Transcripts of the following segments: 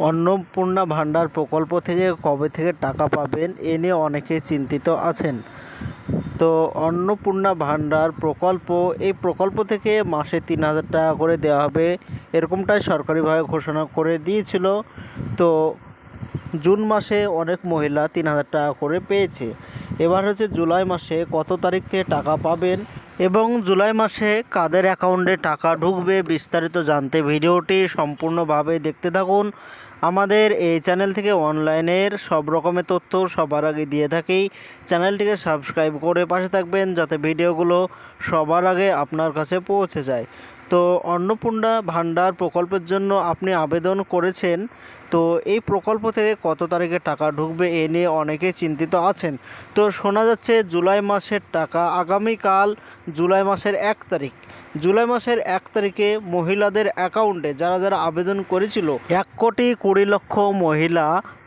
অন্নপূর্ণা ভাণ্ডার প্রকল্প থেকে কবে থেকে টাকা পাবেন এ নিয়ে অনেকেই চিন্তিত আছেন। তো অন্নপূর্ণা ভাণ্ডার প্রকল্প, এই প্রকল্প থেকে মাসে ৩,০০০ টাকা করে দেওয়া হবে, এরকমটাই সরকারিভাবে ঘোষণা করে দিয়েছিল। তো জুন মাসে অনেক মহিলা ৩,০০০ টাকা করে পেয়েছে। এবার হচ্ছে জুলাই মাসে কত তারিখ থেকে টাকা পাবেন এবং জুলাই মাসে কাদের অ্যাকাউন্টে টাকা ঢুকবে বিস্তারিত জানতে ভিডিওটি সম্পূর্ণভাবে দেখতে থাকুন। আমাদের এই চ্যানেল থেকে অনলাইনের সব রকমের তথ্য সবার আগে দিয়ে থাকি। চ্যানেলটিকে সাবস্ক্রাইব করে পাশে থাকবেন যাতে ভিডিওগুলো সবার আগে আপনার কাছে পৌঁছে যায়। তো অন্নপূর্ণা ভাণ্ডার প্রকল্পের জন্য আপনি আবেদন করেছেন, তো এই প্রকল্প থেকে কত তারিখে টাকা ঢুকবে এ নিয়ে অনেকে চিন্তিত আছেন। তো শোনা যাচ্ছে জুলাই মাসের টাকা আগামীকাল জুলাই মাসের ১ তারিখ, জুলাই মাসের ১ তারিখে মহিলাদের অ্যাকাউন্টে যারা যারা আবেদন করেছিল ১,২০,০০,০০০ মহিলা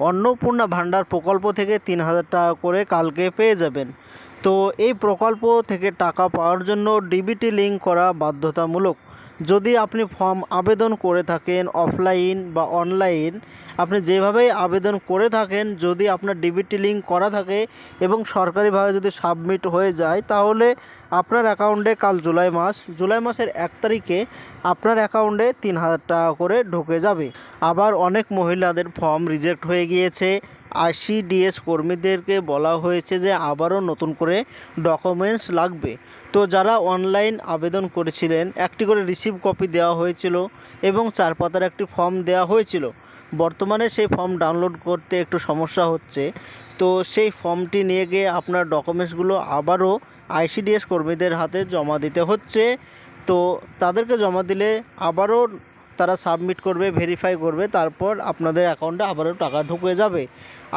অন্নপূর্ণা ভাণ্ডার প্রকল্প থেকে ৩,০০০ টাকা করে কালকে পেয়ে যাবেন। তো এই প্রকল্প থেকে টাকা পাওয়ার জন্য ডিবিটি লিঙ্ক করা বাধ্যতামূলক। যদি আপনি ফর্ম আবেদন করে থাকেন অফলাইন বা অনলাইন, আপনি যেভাবেই আবেদন করে থাকেন, যদি আপনার ডিবিটি লিঙ্ক করা থাকে এবং সরকারিভাবে যদি সাবমিট হয়ে যায়, তাহলে আপনার অ্যাকাউন্টে কাল জুলাই মাসের ১ তারিখে আপনার অ্যাকাউন্টে ৩,০০০ টাকা করে ঢুকে যাবে। আবার অনেক মহিলাদের ফর্ম রিজেক্ট হয়ে গিয়েছে। ICDS কর্মীদেরকে বলা হয়েছে যে আবারও নতুন করে ডকুমেন্টস লাগবে। তো যারা অনলাইন আবেদন করেছিলেন, একটি করে রিসিভ কপি দেওয়া হয়েছিল এবং ৪ পাতার একটি ফর্ম দেওয়া হয়েছিল। বর্তমানে সেই ফর্ম ডাউনলোড করতে একটু সমস্যা হচ্ছে। তো সেই ফর্মটি নিয়ে গিয়ে আপনার ডকুমেন্টসগুলো আবারও ICDS কর্মীদের হাতে জমা দিতে হচ্ছে। তো তাদেরকে জমা দিলে আবারও তারা সাবমিট করবে, ভেরিফাই করবে, তারপর আপনাদের অ্যাকাউন্টে আবারও টাকা ঢুকে যাবে।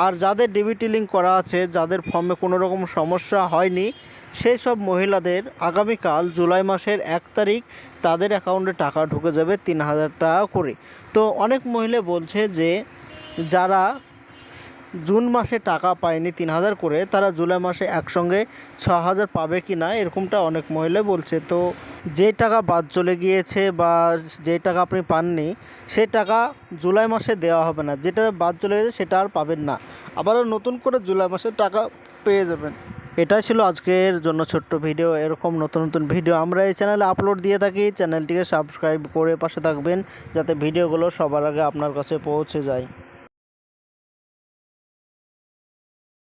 আর যাদের ডিবিটি লিঙ্ক করা আছে, যাদের ফর্মে কোনো রকম সমস্যা হয়নি, সেই সব মহিলাদের আগামীকাল জুলাই মাসের ১ তারিখ তাদের অ্যাকাউন্টে টাকা ঢুকে যাবে ৩,০০০ টাকা করে। তো অনেক মহিলা বলছে যে যারা জুন মাসে টাকা পায়নি ৩,০০০ করে, তারা জুলাই মাসে একসঙ্গে ৬,০০০ পাবে কি না, এরকমটা অনেক মহিলা বলছে। তো যে টাকা বাদ চলে গিয়েছে বা যে টাকা আপনি পাননি, সেই টাকা জুলাই মাসে দেওয়া হবে না। যেটা বাদ চলে গেছে সেটা আর পাবেন না, আবারও নতুন করে জুলাই মাসে টাকা পেয়ে যাবেন। এটাই ছিল আজকের জন্য ছোট্ট ভিডিও। এরকম নতুন নতুন ভিডিও আমরা এই চ্যানেলে আপলোড দিয়ে থাকি। চ্যানেলটিকে সাবস্ক্রাইব করে পাশে থাকবেন যাতে ভিডিওগুলো সবার আগে আপনার কাছে পৌঁছে যায়।